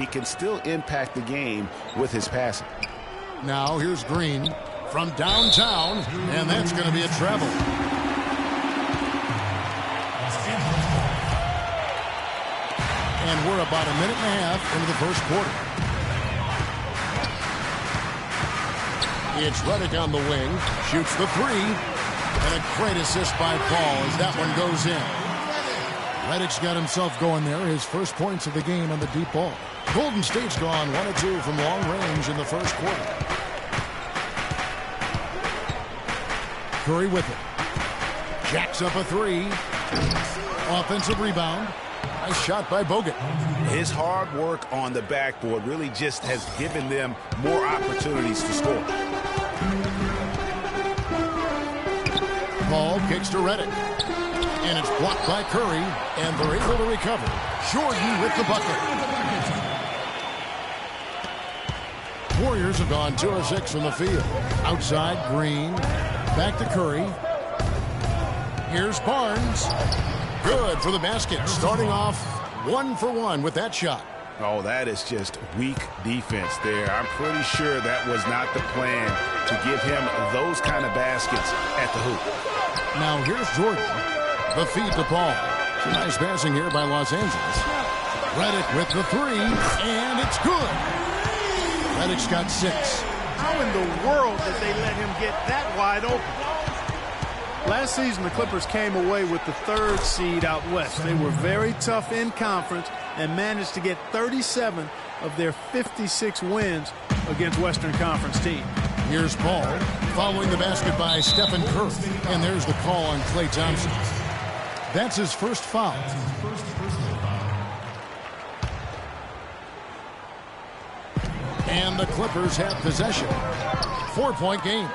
He can still impact the game with his passing. Now here's Green from downtown, and that's going to be a travel. And we're about a minute and a half into the first quarter. It's Redick on the wing, shoots the three, and a great assist by Paul as that one goes in. Redick's got himself going there, his first points of the game on the deep ball. Golden State's gone 1-2 from long range in the first quarter. Curry with it. Jacks up a three. Offensive rebound. Nice shot by Bogut. His hard work on the backboard really just has given them more opportunities to score. Paul kicks to Redick. And it's blocked by Curry, and they're able to recover. Jordan with the bucket. Warriors have gone 2 of 6 from the field. Outside, Green. Back to Curry. Here's Barnes. Good for the basket. Starting off 1 for 1 with that shot. Oh, that is just weak defense there. I'm pretty sure that was not the plan to give him those kind of baskets at the hoop. Now here's Jordan. The feed to Paul. Some nice passing here by Los Angeles. Redick with the three, and it's good. Redick's got 6. How in the world did they let him get that wide open? Last season, the Clippers came away with the 3rd seed out west. They were very tough in conference and managed to get 37 of their 56 wins against Western Conference teams. Here's Paul, following the basket by Stephen Curry. And there's the call on Klay Thompson. That's his first foul. And the Clippers have possession. 4-point game.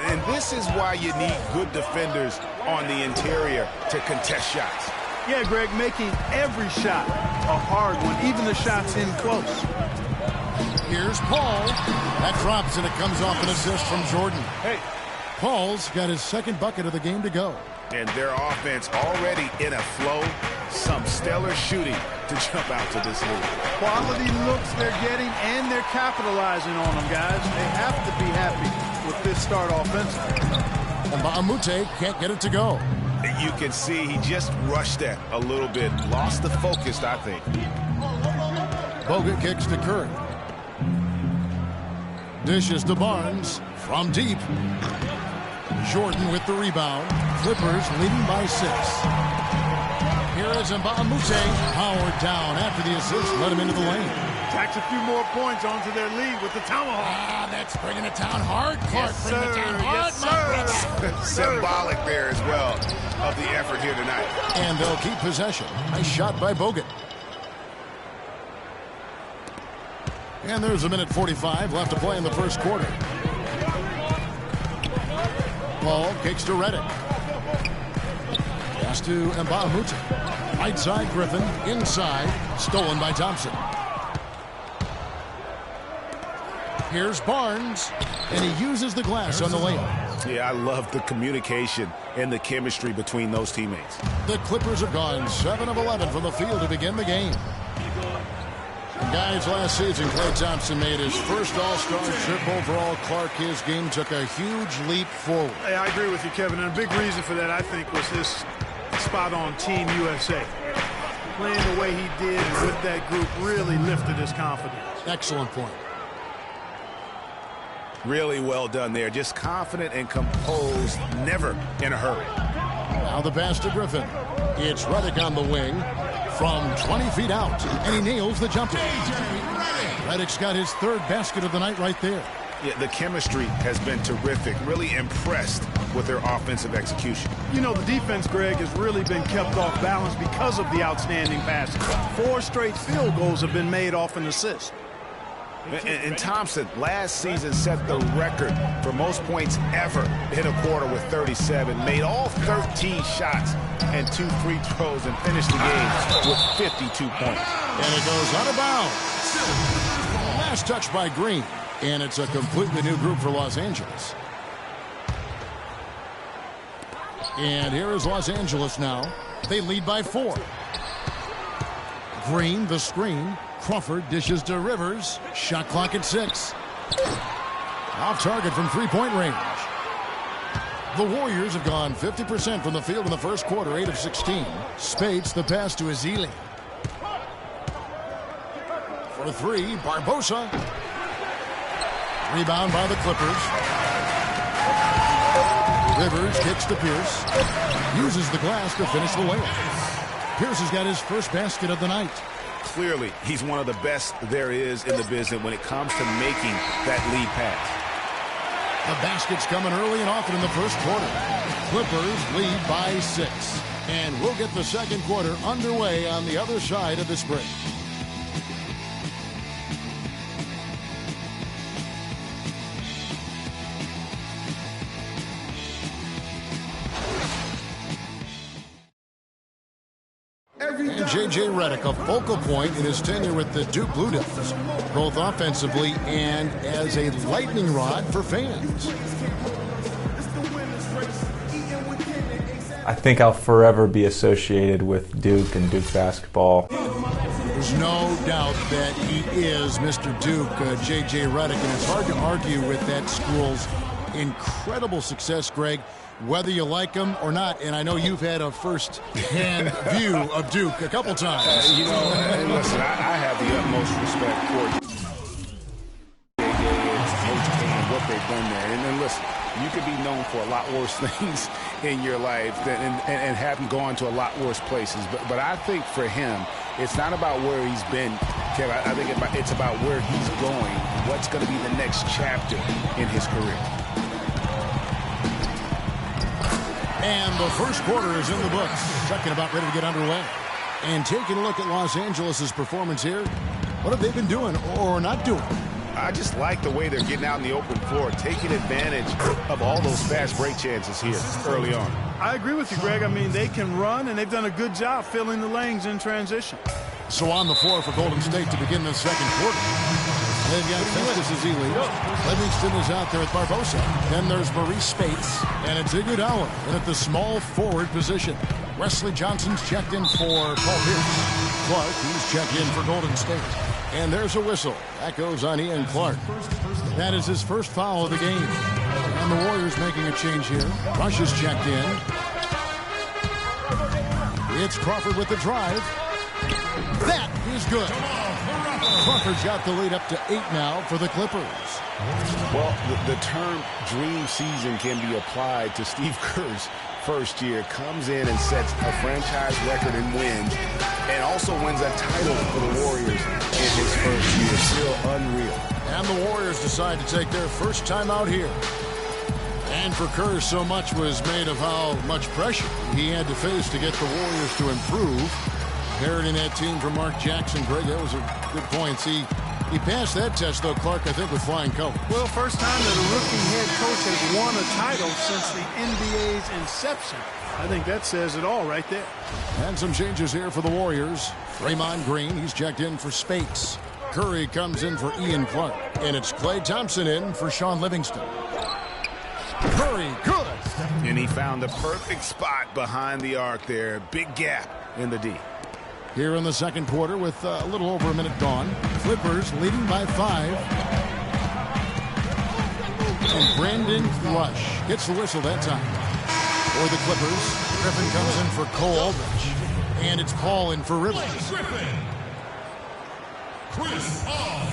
And this is why you need good defenders on the interior to contest shots. Yeah, Greg, making every shot a hard one, even the shots in close. Here's Paul. That drops, and it comes off an assist from Jordan. Hey, Paul's got his 2nd bucket of the game to go. And their offense already in a flow. Some stellar shooting to jump out to this lead. Quality looks they're getting, and they're capitalizing on them, guys. They have to be happy with this start offensively. And Bahamute can't get it to go. You can see he just rushed that a little bit. Lost the focus, I think. Bogut kicks to Curry. Dishes to Barnes from deep. Jordan with the rebound. Clippers leading by 6. Here is Mbamute. Powered down after the assist. Let him into the lane. Tacks a few more points onto their lead with the tomahawk. That's bringing it down hard. Clark bringing it down hard. Yes, sir. Symbolic there as well of the effort here tonight. And they'll keep possession. Nice shot by Bogut. And there's a minute 45 left to play in the first quarter. Paul kicks to Redick. Pass to Mbamute. Right side, Griffin. Inside. Stolen by Thompson. Here's Barnes. And he uses the glass on the layup. Yeah, I love the communication and the chemistry between those teammates. The Clippers have gone 7 of 11 from the field to begin the game. And guys, last season, Klay Thompson made his first All-Star trip overall. Clark, his game took a huge leap forward. Hey, I agree with you, Kevin. And a big reason for that, I think, was his spot on Team USA. Playing the way he did with that group really lifted his confidence. Excellent point. Really well done there. Just confident and composed, never in a hurry. Now the pass to Griffin. It's Redick on the wing from 20 feet out, and he nails the jumper. Redick's got his 3rd basket of the night right there. Yeah, the chemistry has been terrific. Really impressed with their offensive execution. You know, the defense, Greg, has really been kept off balance because of the outstanding passing. 4 straight field goals have been made off an assist. And Thompson last season set the record for most points ever in a quarter with 37. Made all 13 shots and 2 free throws and finished the game with 52 points. And it goes out of bounds. Last touch by Green. And it's a completely new group for Los Angeles. And here is Los Angeles now. They lead by 4. Green, the screen. Crawford dishes to Rivers. Shot clock at 6. Off target from three-point range. The Warriors have gone 50% from the field in the first quarter, 8 of 16. Spates the pass to Ezeli. For 3, Barbosa. Rebound by the Clippers. Rivers kicks to Pierce. Uses the glass to finish the layup. Pierce has got his first basket of the night. Clearly, he's one of the best there is in the business when it comes to making that lead pass. The basket's coming early and often in the first quarter. Clippers lead by 6. And we'll get the second quarter underway on the other side of this break. And J.J. Redick, a focal point in his tenure with the Duke Blue Devils, both offensively and as a lightning rod for fans. I think I'll forever be associated with Duke and Duke basketball. There's no doubt that he is Mr. Duke, J.J. Redick, and it's hard to argue with that school's incredible success, Greg, whether you like him or not. And I know you've had a first-hand view of Duke a couple times. You know, and listen, I have the utmost respect for Coach K and what they've done there. And then listen, you could be known for a lot worse things in your life and haven't gone to a lot worse places. But I think for him, it's not about where he's been, Kevin. I think it's about where he's going, what's going to be the next chapter in his career. And the first quarter is in the books. Second about ready to get underway. And taking a look at Los Angeles' performance here, what have they been doing or not doing? I just like the way they're getting out in the open floor, taking advantage of all those fast break chances here early on. I agree with you, Greg. I mean, they can run, and they've done a good job filling the lanes in transition. So on the floor for Golden State to begin the second quarter. They've got Festus Ezeli. Livingston is out there with Barbosa. Then there's Maurice Spates. And it's Iguodala in at the small forward position. Wesley Johnson's checked in for Paul Pierce. Clark, he's checked in for Golden State. And there's a whistle. That goes on Ian Clark. That is his first foul of the game. And the Warriors making a change here. Rush is checked in. It's Crawford with the drive. That is good. Crawford's got the lead up to 8 now for the Clippers. Well, the term dream season can be applied to Steve Kerr's first year. Comes in and sets a franchise record in wins and also wins a title for the Warriors in his first year. Still unreal. And the Warriors decide to take their first time out here. And for Kerr, so much was made of how much pressure he had to face to get the Warriors to improve. Inheriting that team from Mark Jackson. Greg, that was a good point. See, he passed that test, though, Clark, I think, with flying colors. Well, first time that a rookie head coach has won a title since the NBA's inception. I think that says it all right there. And some changes here for the Warriors. Draymond Green, he's checked in for Spates. Curry comes in for Ian Clark. And it's Klay Thompson in for Sean Livingston. Curry, good. And he found the perfect spot behind the arc there. Big gap in the D. Here in the second quarter with a little over a minute gone. Clippers leading by 5. And Brandon Rush gets the whistle that time. For the Clippers, Griffin comes in for Cole Aldrich. And it's Paul in for Rivers. Chris Paul.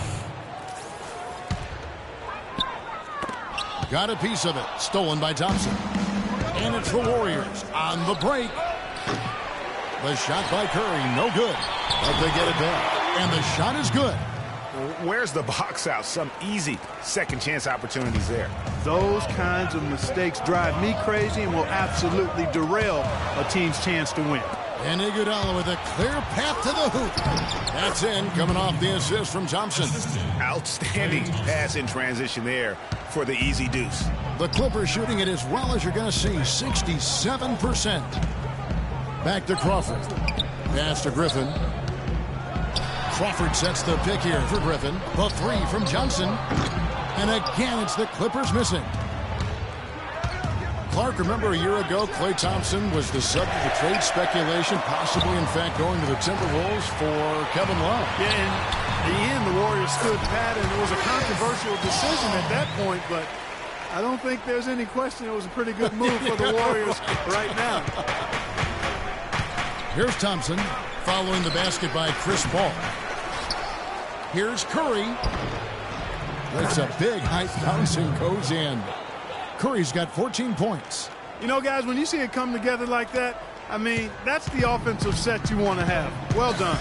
Got a piece of it. Stolen by Thompson. And it's the Warriors on the break. The shot by Curry, no good. But they get it back. And the shot is good. Where's the box out? Some easy second chance opportunities there. Those kinds of mistakes drive me crazy and will absolutely derail a team's chance to win. And Iguodala with a clear path to the hoop. That's in, coming off the assist from Thompson. Outstanding pass in transition there for the easy deuce. The Clippers shooting it as well as you're going to see, 67%. Back to Crawford. Pass to Griffin. Crawford sets the pick here for Griffin. The 3 from Johnson. And again, it's the Clippers missing. Clark, remember a year ago, Klay Thompson was the subject of trade speculation, possibly, in fact, going to the Timberwolves for Kevin Love. Yeah, in the end, the Warriors stood pat, and it was a controversial decision at that point, but I don't think there's any question it was a pretty good move for the Warriors right now. Here's Thompson, following the basket by Chris Paul. Here's Curry. That's a big height bouncing goes in. Curry's got 14 points. You know, guys, when you see it come together like that, I mean, that's the offensive set you want to have. Well done.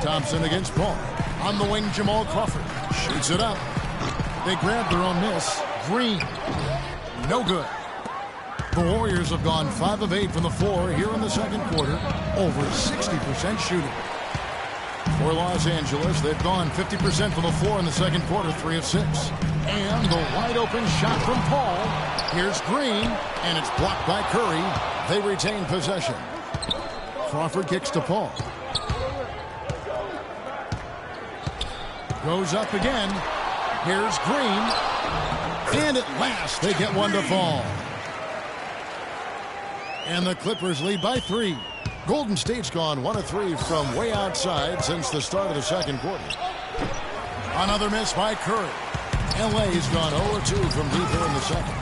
Thompson against Paul. On the wing, Jamal Crawford shoots it up. They grab their own miss. Green. No good. The Warriors have gone 5 of 8 from the floor here in the second quarter. Over 60% shooting. For Los Angeles, they've gone 50% from the floor in the second quarter, 3 of 6. And the wide open shot from Paul. Here's Green, and it's blocked by Curry. They retain possession. Crawford kicks to Paul. Goes up again. Here's Green. And at last, they get one to fall. And the Clippers lead by 3. Golden State's gone 1 of 3 from way outside since the start of the second quarter. Another miss by Curry. LA's gone 0 of 2 from deep here in the second.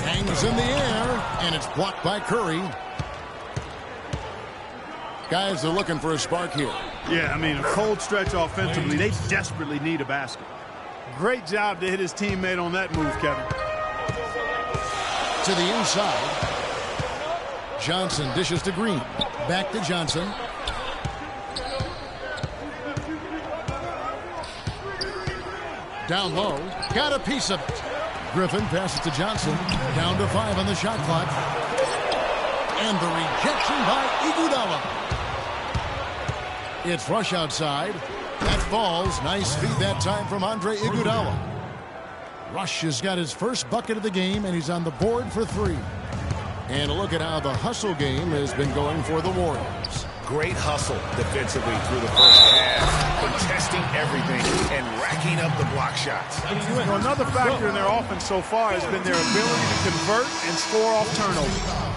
Hangs in the air, and it's blocked by Curry. Guys, they're looking for a spark here. Yeah, I mean, a cold stretch offensively. They desperately need a basket. Great job to hit his teammate on that move, Kevin. To the inside. Johnson dishes to Green. Back to Johnson. Down low. Got a piece of it. Griffin passes to Johnson. Down to 5 on the shot clock. And the rejection by Iguodala. It's rush outside. That falls. Nice feed that time from Andre Iguodala. Rush has got his first bucket of the game, and he's on the board for 3. And a look at how the hustle game has been going for the Warriors. Great hustle defensively through the first half, contesting everything and racking up the block shots. You know, another factor in their offense so far has been their ability to convert and score off turnovers.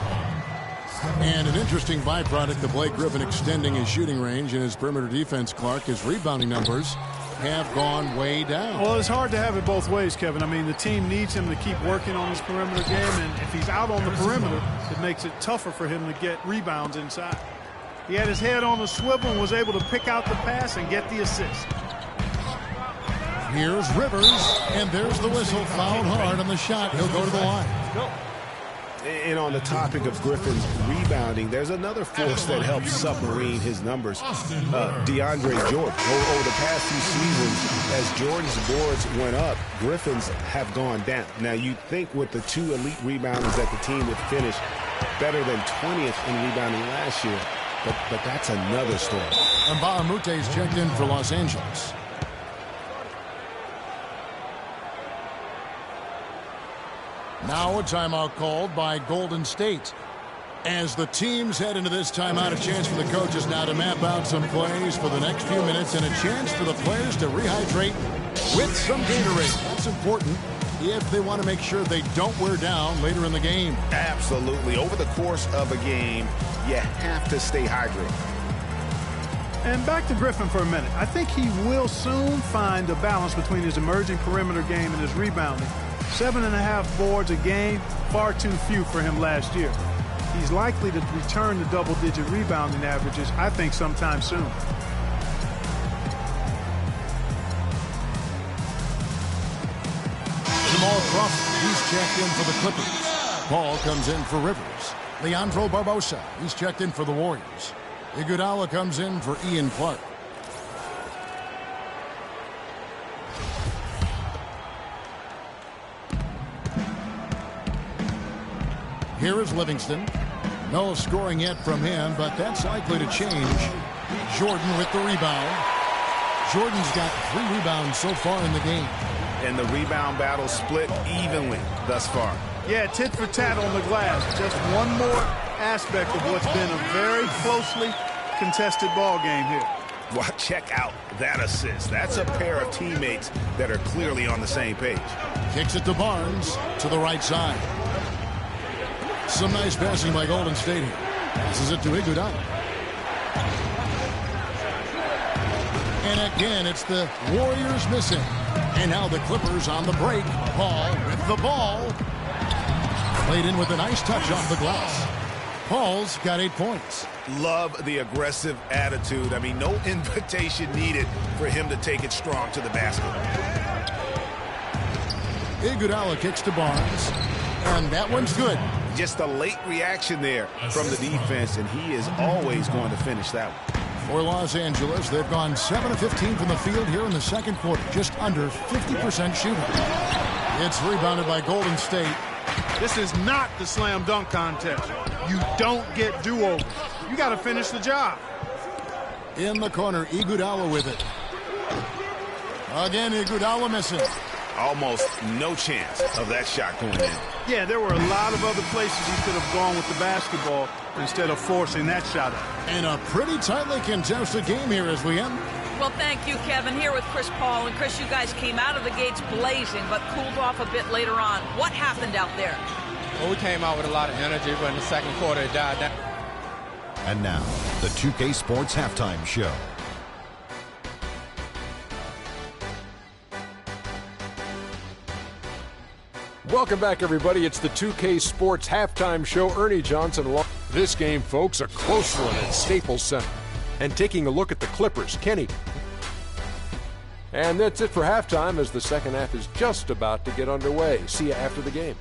And an interesting byproduct of Blake Griffin extending his shooting range and his perimeter defense, Clark, his rebounding numbers have gone way down. Well, it's hard to have it both ways, Kevin. I mean, the team needs him to keep working on his perimeter game, and if he's out on the perimeter, it makes it tougher for him to get rebounds inside. He had his head on the swivel and was able to pick out the pass and get the assist. Here's Rivers, and there's the whistle. Fouled hard on the shot. He'll go to the line. And on the topic of Griffin's rebounding, there's another force that helps submarine his numbers. DeAndre Jordan. Over the past few seasons, as Jordan's boards went up, Griffin's have gone down. Now, you'd think with the 2 elite rebounders that the team would finish better than 20th in rebounding last year. But that's another story. And Mbah-a-Moute's checked in for Los Angeles. Now a timeout called by Golden State. As the teams head into this timeout, a chance for the coaches now to map out some plays for the next few minutes and a chance for the players to rehydrate with some Gatorade. That's important if they want to make sure they don't wear down later in the game. Absolutely. Over the course of a game, you have to stay hydrated. And back to Griffin for a minute. I think he will soon find a balance between his emerging perimeter game and his rebounding. 7.5 boards a game, far too few for him last year. He's likely to return to double-digit rebounding averages, I think, sometime soon. Jamal Crawford, he's checked in for the Clippers. Paul comes in for Rivers. Leandro Barbosa, he's checked in for the Warriors. Iguodala comes in for Ian Clark. Here is Livingston. No scoring yet from him, but that's likely to change. Jordan with the rebound. Jordan's got 3 rebounds so far in the game. And the rebound battle split evenly thus far. Yeah, tit for tat on the glass. Just one more aspect of what's been a very closely contested ball game here. Well, check out that assist. That's a pair of teammates that are clearly on the same page. Kicks it to Barnes to the right side. Some nice passing by Golden State here. Passes it to Iguodala. And again, it's the Warriors missing. And now the Clippers on the break. Paul with the ball. Played in with a nice touch off the glass. Paul's got 8 points. Love the aggressive attitude. I mean, no invitation needed for him to take it strong to the basket. Iguodala kicks to Barnes. And that one's good. Just a late reaction there from the defense, and he is always going to finish that one. For Los Angeles, they've gone 7 of 15 from the field here in the second quarter. Just under 50% shooting. It's rebounded by Golden State. This is not the slam dunk contest. You don't get do-overs. You got to finish the job. In the corner, Iguodala with it. Again, Iguodala missing. Almost no chance of that shot going in. Yeah, there were a lot of other places he could have gone with the basketball instead of forcing that shot up. And a pretty tightly contested game here as we end. Well, thank you, Kevin. Here with Chris Paul. And Chris, you guys came out of the gates blazing, but cooled off a bit later on. What happened out there? Well, we came out with a lot of energy, but in the second quarter it died down. And now, the 2K Sports Halftime Show. Welcome back, everybody. It's the 2K Sports Halftime Show. Ernie Johnson along. This game, folks, a close one at Staples Center. And taking a look at the Clippers, Kenny. And that's it for halftime as the second half is just about to get underway. See you after the game.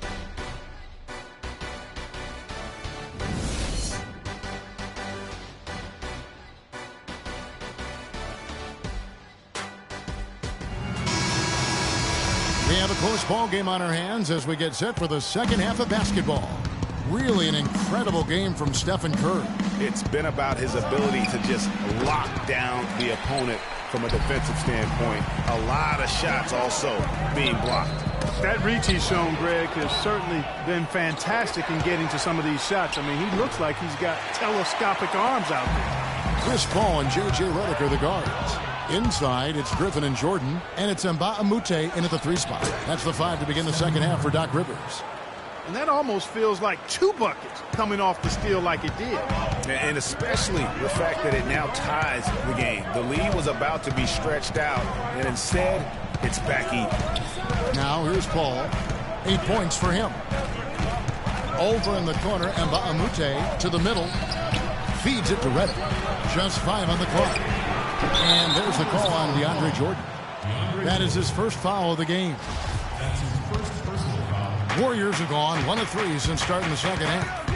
We have a close ball game on our hands as we get set for the second half of basketball. Really an incredible game from Stephen Curry. It's been about his ability to just lock down the opponent from a defensive standpoint. A lot of shots also being blocked. That reach he's shown, Greg, has certainly been fantastic in getting to some of these shots. I mean, he looks like he's got telescopic arms out there. Chris Paul and J.J. Redick are the guards. Inside, it's Griffin and Jordan, and it's Mbah a Moute in at the 3 spot. That's the 5 to begin the second half for Doc Rivers. And that almost feels like 2 buckets coming off the steal like it did. And especially the fact that it now ties the game. The lead was about to be stretched out, and instead, it's back even. Now, here's Paul. 8 points for him. Over in the corner, Mbah a Moute to the middle. Feeds it to Redick. Just 5 on the clock. And there's the call on DeAndre Jordan. That is his first foul of the game. Warriors have gone 1 of 3 since starting the second half.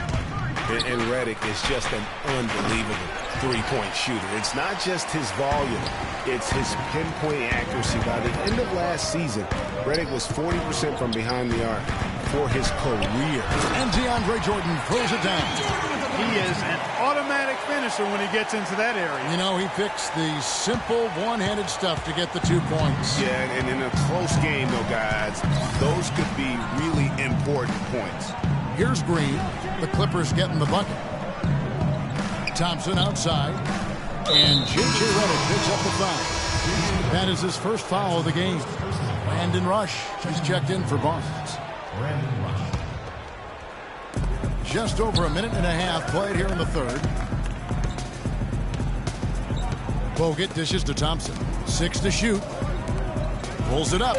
And Redick is just an unbelievable three-point shooter. It's not just his volume, it's his pinpoint accuracy. By the end of last season, Redick was 40% from behind the arc for his career. And DeAndre Jordan throws it down. He is an automatic finisher when he gets into that area. You know, he picks the simple one-handed stuff to get the 2 points. Yeah, and in a close game, though, guys, those could be really important points. Here's Green. The Clippers getting the bucket. Thompson outside. And J.J. Redick picks up the foul. That is his first foul of the game. Brandon Rush. He's checked in for Barnes. Just over a minute and a half played here in the third. Bogut dishes to Thompson. 6 to shoot. Pulls it up.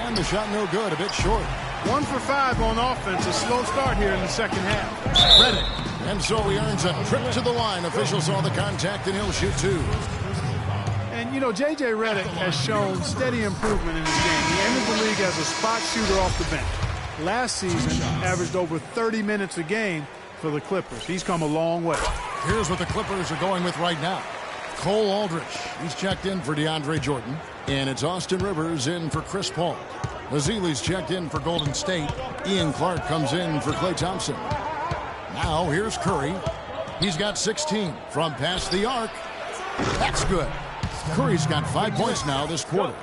And the shot no good, a bit short. 1 for 5 on offense. A slow start here in the second half. Redick. And so he earns a trip to the line. Officials saw the contact and he'll shoot 2. And, you know, J.J. Redick has shown steady improvement in his game. He entered the league as a spot shooter off the bench. Last season, averaged over 30 minutes a game for the Clippers. He's come a long way. Here's what the Clippers are going with right now. Cole Aldrich, he's checked in for DeAndre Jordan. And it's Austin Rivers in for Chris Paul. Ezeli's checked in for Golden State. Ian Clark comes in for Klay Thompson. Now here's Curry. He's got 16 from past the arc. That's good. Curry's got 5 points now this quarter.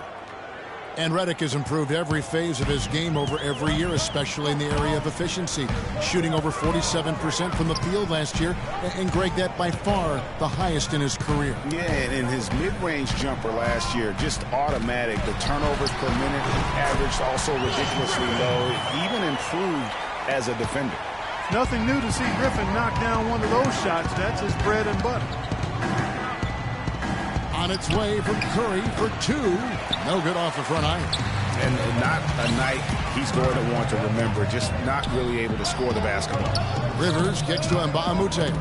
And Redick has improved every phase of his game over every year, especially in the area of efficiency. Shooting over 47% from the field last year. And Greg, that by far the highest in his career. Yeah, and his mid-range jumper last year, just automatic. The turnovers per minute averaged also ridiculously low. Even improved as a defender. Nothing new to see Griffin knock down one of those shots. That's his bread and butter. On its way from Curry for two. No good off the front iron. And not a night he's going to want to remember. Just not really able to score the basketball. Rivers kicks to Mbah a Moute.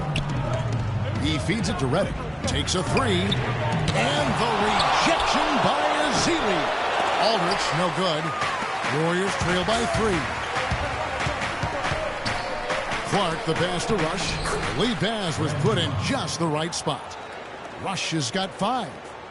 He feeds it to Redick. Takes a three. And the rejection by Ezeli. Aldridge, no good. Warriors trail by 3. Clark, the pass to Rush. The lead pass was put in just the right spot. Rush has got 5.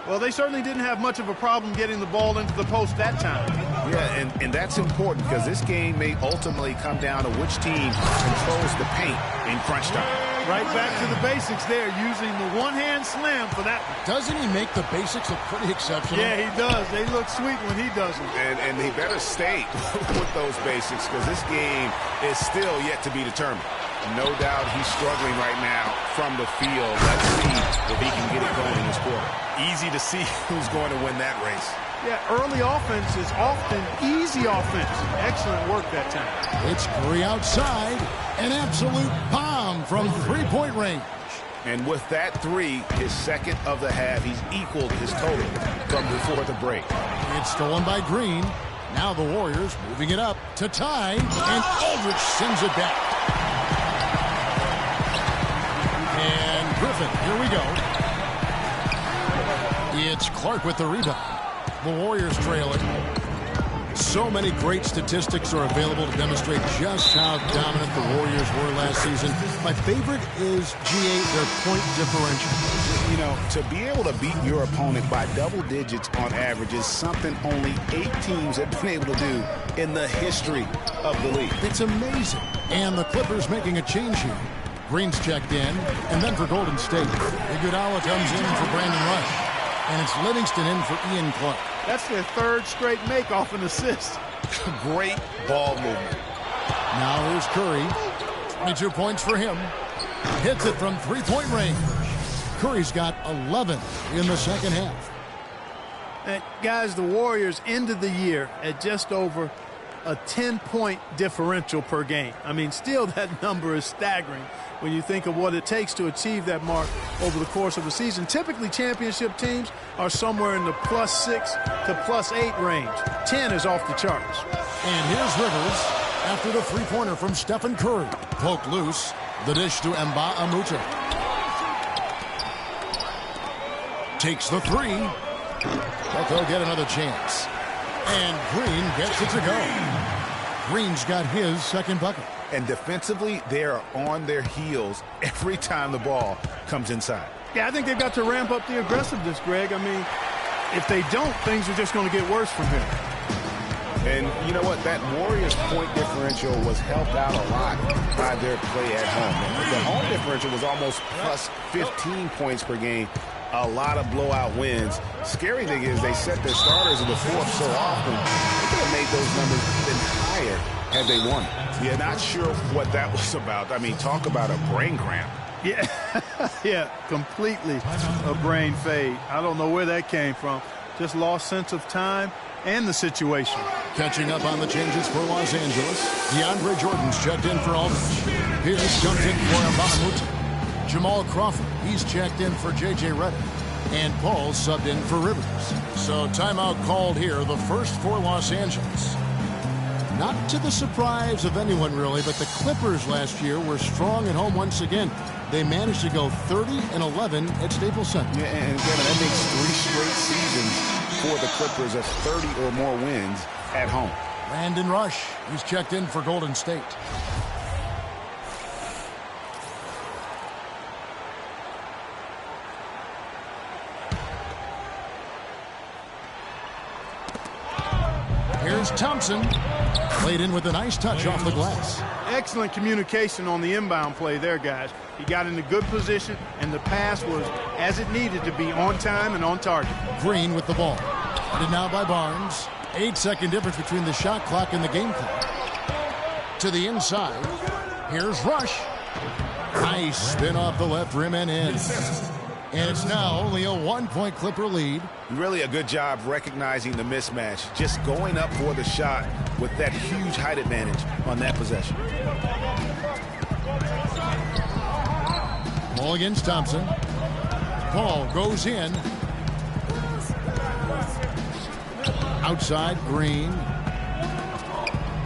Well, they certainly didn't have much of a problem getting the ball into the post that time. Yeah, and that's important because this game may ultimately come down to which team controls the paint in crunch time. Right back to the basics there, using the one-hand slam for that one. Doesn't he make the basics look pretty exceptional? Yeah, he does. They look sweet when he does them. And he better stay with those basics because this game is still yet to be determined. No doubt he's struggling right now from the field. Let's see if he can get it going in this quarter. Easy to see who's going to win that race. Yeah, early offense is often easy offense. Excellent work that time. It's Curry outside. An absolute bomb from three-point range. And with that three, his second of the half, he's equaled his total from before the break. It's stolen by Green. Now the Warriors moving it up to tie. And Aldridge sends it back. And Griffin, here we go. It's Clark with the rebound. The Warriors trail it. So many great statistics are available to demonstrate just how dominant the Warriors were last season. My favorite is GA, their point differential. You know, to be able to beat your opponent by double digits on average is something only 8 teams have been able to do in the history of the league. It's amazing. And the Clippers making a change here. Green's checked in, and then for Golden State. Iguodala comes in for Brandon Rush. And it's Livingston in for Ian Clark. That's their third straight make off an assist. Great ball movement. Now here's Curry. 22 points for him. Hits it from three-point range. Curry's got 11 in the second half. And guys, the Warriors ended the year at just over a 10-point differential per game. I mean, still that number is staggering when you think of what it takes to achieve that mark over the course of a season. Typically, championship teams are somewhere in the +6 to +8 range. 10 is off the charts. And here's Rivers after the three-pointer from Stephen Curry. Poked loose. The dish to Mbah a Moute. Takes the three. But they'll get another chance. And Green gets it to go. Green's got his second bucket. And defensively, they're on their heels every time the ball comes inside. Yeah, I think they've got to ramp up the aggressiveness, Greg. I mean, if they don't, things are just going to get worse from here. And you know what? That Warriors point differential was helped out a lot by their play at home. The home differential was almost plus 15 points per game. A lot of blowout wins. Scary thing is they set their starters in the fourth so often. They could have made those numbers even higher had they won. Yeah, not sure what that was about. I mean, talk about a brain cramp. Yeah, yeah, completely a brain fade. I don't know where that came from. Just lost sense of time and the situation. Catching up on the changes for Los Angeles. DeAndre Jordan's checked in for Aldridge. Pierce jumped in for Mbah a Moute. Jamal Crawford, he's checked in for J.J. Redick. And Paul subbed in for Rivers. So timeout called here, the first for Los Angeles. Not to the surprise of anyone, really, but the Clippers last year were strong at home once again. They managed to go 30-11 at Staples Center. Yeah, and again, that makes 3 straight seasons for the Clippers of 30 or more wins at home. Brandon Rush, he's checked in for Golden State. Here's Thompson. Played in with a nice touch off the glass. Excellent communication on the inbound play there, guys. He got in a good position, and the pass was as it needed to be, on time and on target. Green with the ball. Guarded now by Barnes. 8-second difference between the shot clock and the game clock. To the inside. Here's Rush. Nice spin off the left rim and in. And it's now only a 1-point Clipper lead. Really a good job recognizing the mismatch. Just going up for the shot with that huge height advantage on that possession. Ball against Thompson. Ball goes in. Outside, Green.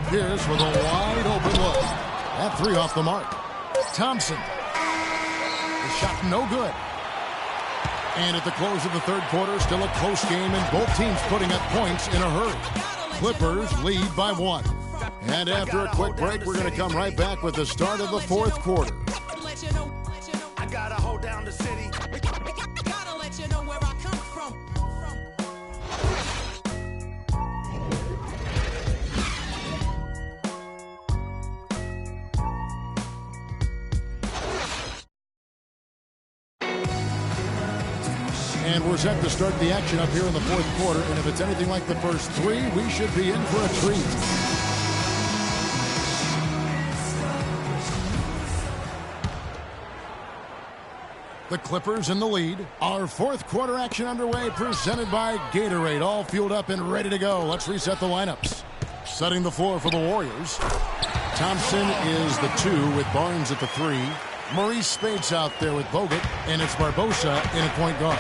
Pierce with a wide open look. That three off the mark. Thompson. The shot no good. And at the close of the third quarter, still a close game, and both teams putting up points in a hurry. Clippers lead by 1. And after a quick break, we're going to come right back with the start of the fourth quarter. I gotta hold down the city. Gotta let you know where I come from. And we're set to start the action up here in the fourth quarter. And if it's anything like the first 3, we should be in for a treat. The Clippers in the lead. Our fourth quarter action underway, presented by Gatorade. All fueled up and ready to go. Let's reset the lineups. Setting the floor for the Warriors. Thompson is the 2 with Barnes at the 3. Maurice Spade's out there with Bogut, and it's Barbosa in at point guard.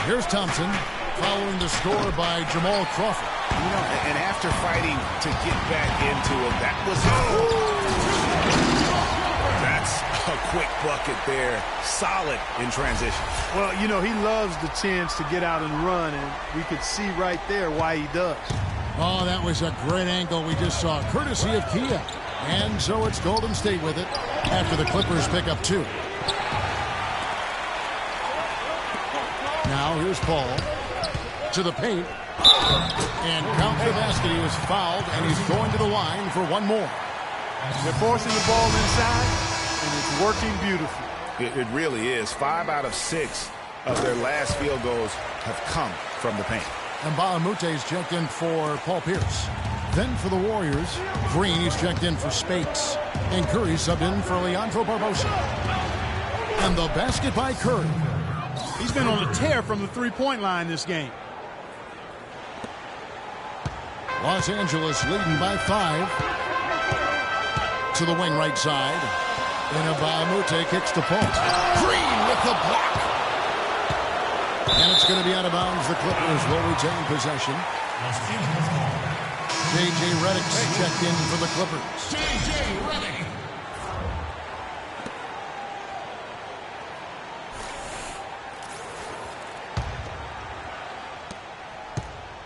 Here's Thompson, following the score by Jamal Crawford. You know, and after fighting to get back into it, that was... That's a quick bucket there. Solid in transition. Well, you know, he loves the chance to get out and run, and we could see right there why he does. Oh, that was a great angle we just saw, courtesy of Kia. And so it's Golden State with it after the Clippers pick up 2. Now here's Paul to the paint. And count the basket. He was fouled, and he's going to the line for one more. They're forcing the ball inside, and it's working beautifully. It really is. 5 out of 6 of their last field goals have come from the paint. And Mbah a Moute's checked in for Paul Pierce. Then for the Warriors, Green, he's checked in for Spates. And Curry subbed in for Leandro Barbosa. And the basket by Curry. He's been on a tear from the three-point line this game. Los Angeles leading by 5. To the wing right side. And Mbah a Moute kicks to Paul. Green with the block. And it's going to be out of bounds. The Clippers will retain possession. J.J. Redick's checked in for the Clippers. J.J. Redick.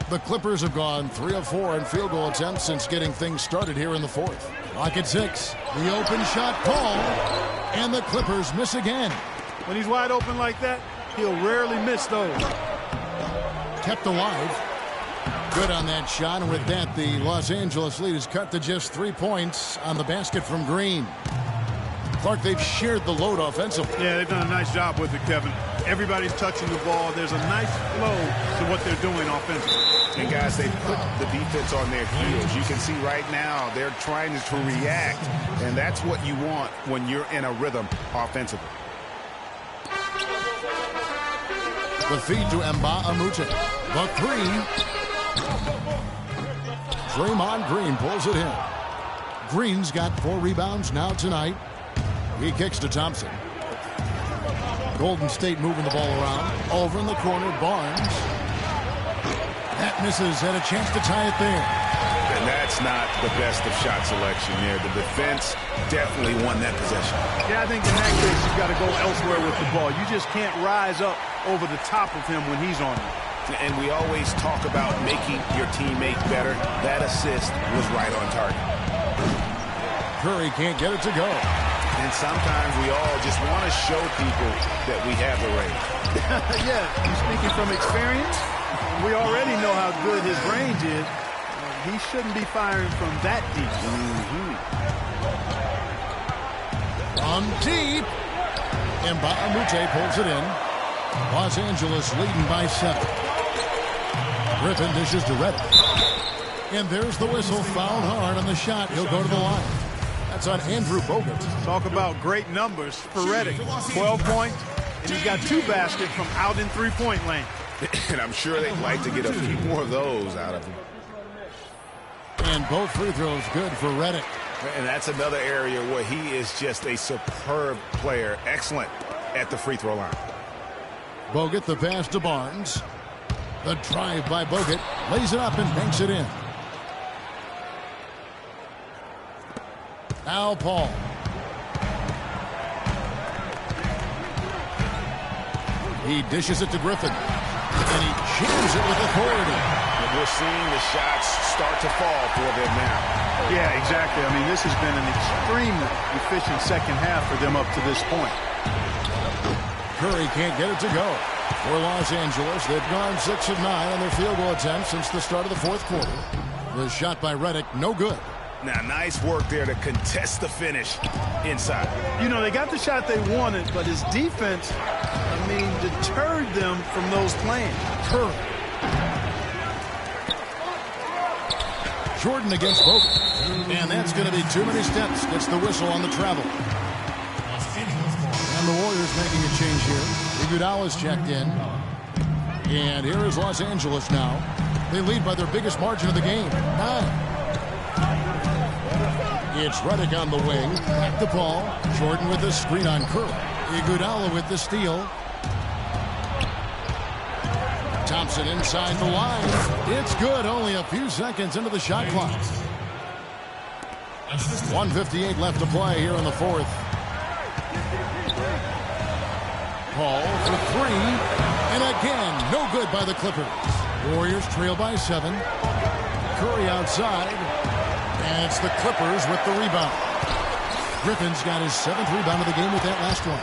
The Clippers have gone 3 of 4 in field goal attempts since getting things started here in the fourth. Clock at 6. The open shot called. And the Clippers miss again. When he's wide open like that, he'll rarely miss those. Kept alive. Good on that shot, and with that, the Los Angeles lead is cut to just 3 points on the basket from Green. Clark, they've shared the load offensively. Yeah, they've done a nice job with it, Kevin. Everybody's touching the ball. There's a nice flow to what they're doing offensively. And, guys, they put the defense on their heels. You can see right now they're trying to react, and that's what you want when you're in a rhythm offensively. The feed to Mbah a Moute. The 3. Draymond Green pulls it in. Green's got 4 rebounds now tonight. He kicks to Thompson. Golden State moving the ball around. Over in the corner, Barnes. That misses, had a chance to tie it there. And that's not the best of shot selection there. The defense definitely won that possession. Yeah, I think in that case you've got to go elsewhere with the ball. You just can't rise up over the top of him when he's on you. And we always talk about making your teammate better. That assist was right on target. Curry can't get it to go. And sometimes we all just want to show people that we have the range. Yeah, you're speaking from experience. We already know how good his range is. He shouldn't be firing from that deep. From deep. And Mbah a Moute pulls it in. Los Angeles leading by 7. Griffin dishes to Redick. And there's the whistle. Fouled hard on the shot. He'll go to the line. That's on Andrew Bogut. Talk about great numbers for Redick. 12 points, and he's got 2 baskets from out in three-point land. And I'm sure they'd like to get a few more of those out of him. And both free throws good for Redick. And that's another area where he is just a superb player. Excellent at the free throw line. Bogut the pass to Barnes. The drive by Bogut. Lays it up and banks it in. Now Paul. He dishes it to Griffin. And he jams it with authority. And we're seeing the shots start to fall for them now. Yeah, exactly. I mean, this has been an extremely efficient second half for them up to this point. Curry can't get it to go. For Los Angeles, they've gone 6 of 9 on their field goal attempts since the start of the fourth quarter. The shot by Redick, no good. Now, nice work there to contest the finish inside. You know, they got the shot they wanted, but his defense, deterred them from those plans. Curry. Jordan against Bogut. And that's going to be too many steps. Gets the whistle on the travel. And the Warriors making a change here. Iguodala's checked in. And here is Los Angeles now. They lead by their biggest margin of the game, 9. It's Redick on the wing. Back to Paul. Jordan with the screen on Curry. Iguodala with the steal. Thompson inside the line. It's good. Only a few seconds into the shot clock. 1:58 left to play here in the fourth. Paul for 3. And again, no good by the Clippers. Warriors trail by 7. Curry outside. And it's the Clippers with the rebound. Griffin's got his 7th rebound of the game with that last one.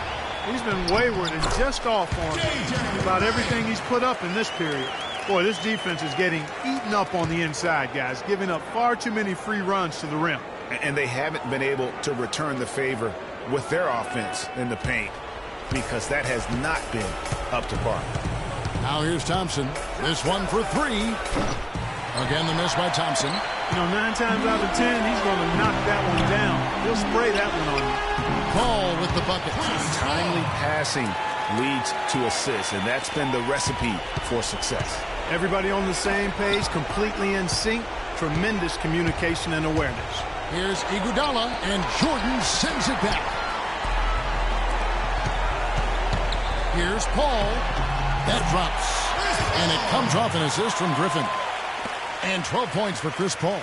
He's been wayward and just off on about everything he's put up in this period. Boy, this defense is getting eaten up on the inside, guys, giving up far too many free runs to the rim. And they haven't been able to return the favor with their offense in the paint because that has not been up to par. Now here's Thompson. This one for 3. Again, the miss by Thompson. You know, 9 times out of 10, he's going to knock that one down. He'll spray that one on you. Paul with the bucket. Timely passing leads to assists, and that's been the recipe for success. Everybody on the same page, completely in sync. Tremendous communication and awareness. Here's Iguodala, and Jordan sends it back. Here's Paul. That drops. And it comes off an assist from Griffin. And 12 points for Chris Paul.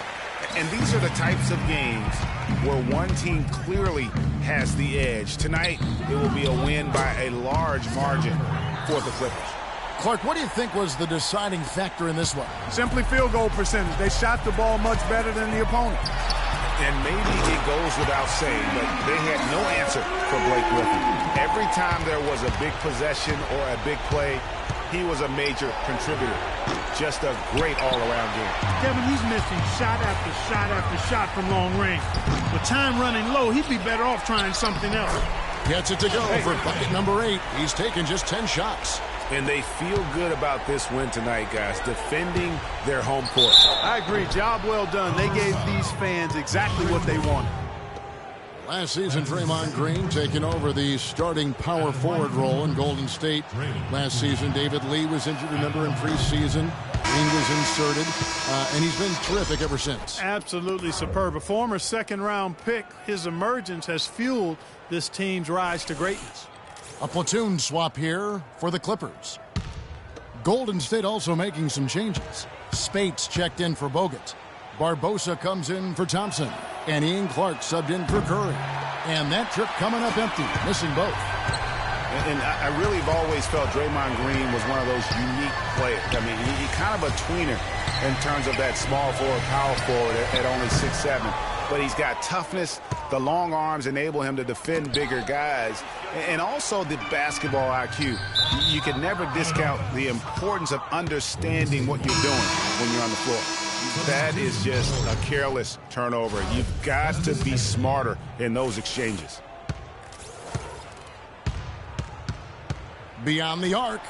And these are the types of games where one team clearly has the edge. Tonight, it will be a win by a large margin for the Clippers. Clark, what do you think was the deciding factor in this one? Simply field goal percentage. They shot the ball much better than the opponent. And maybe it goes without saying, but they had no answer for Blake Griffin. Every time there was a big possession or a big play, he was a major contributor. Just a great all-around game. Kevin, he's missing shot after shot after shot from long range. With time running low, he'd be better off trying something else. Gets it to go for bucket number 8. He's taken just 10 shots. And they feel good about this win tonight, guys, defending their home court. I agree. Job well done. They gave these fans exactly what they wanted. Last season, Draymond Green taking over the starting power forward role in Golden State. Last season, David Lee was injured, remember, in preseason. Green was inserted, and he's been terrific ever since. Absolutely superb. A former second-round pick, his emergence has fueled this team's rise to greatness. A platoon swap here for the Clippers. Golden State also making some changes. Spates checked in for Bogut. Barbosa comes in for Thompson. And Ian Clark subbed in for Curry. And that trip coming up empty, missing both. And I really have always felt Draymond Green was one of those unique players. I mean, he's kind of a tweener in terms of that small forward, power forward at only 6'7". But he's got toughness. The long arms enable him to defend bigger guys. And also the basketball IQ. You can never discount the importance of understanding what you're doing when you're on the floor. That is just a careless turnover. You've got to be smarter in those exchanges. Beyond the arc.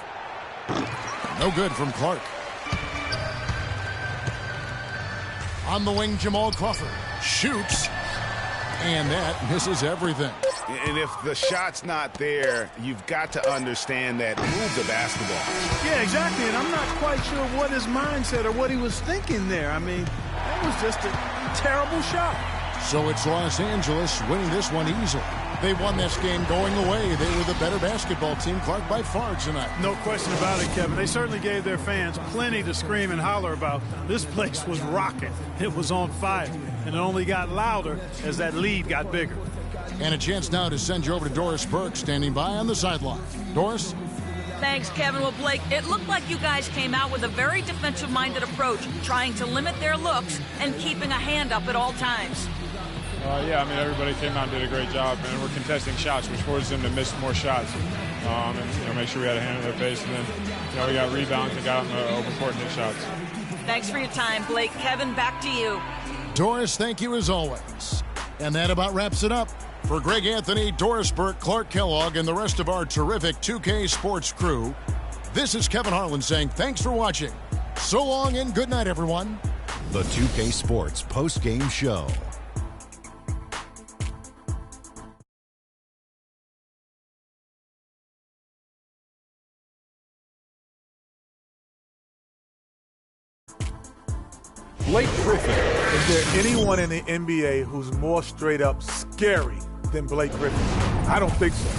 No good from Clark. On the wing, Jamal Crawford shoots, and that misses everything. And if the shot's not there, you've got to understand that move the basketball. Yeah, exactly, and I'm not quite sure what his mindset or what he was thinking there. I mean, that was just a terrible shot. So it's Los Angeles winning this one easily. They won this game going away. They were the better basketball team, Clark, by far tonight. No question about it, Kevin. They certainly gave their fans plenty to scream and holler about. This place was rocking. It was on fire, and it only got louder as that lead got bigger. And a chance now to send you over to Doris Burke, standing by on the sideline. Doris? Thanks, Kevin. Well, Blake, it looked like you guys came out with a very defensive-minded approach, trying to limit their looks and keeping a hand up at all times. Yeah, I mean, everybody came out and did a great job, and we're contesting shots, which forced them to miss more shots, and make sure we had a hand in their face. And then, we got rebounds and got out in the open court and hit shots. Thanks for your time, Blake. Kevin, back to you. Doris, thank you as always. And that about wraps it up. For Greg Anthony, Doris Burke, Clark Kellogg, and the rest of our terrific 2K Sports crew, this is Kevin Harlan saying thanks for watching. So long and good night, everyone. The 2K Sports post-game show. Blake Griffin. Is there anyone in the NBA who's more straight up scary than Blake Griffin? I don't think so.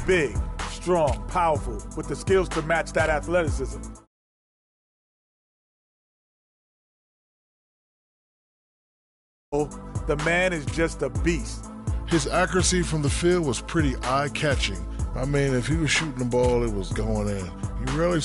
Big, strong, powerful, with the skills to match that athleticism. The man is just a beast. His accuracy from the field was pretty eye-catching. I mean, if he was shooting the ball, it was going in. You rarely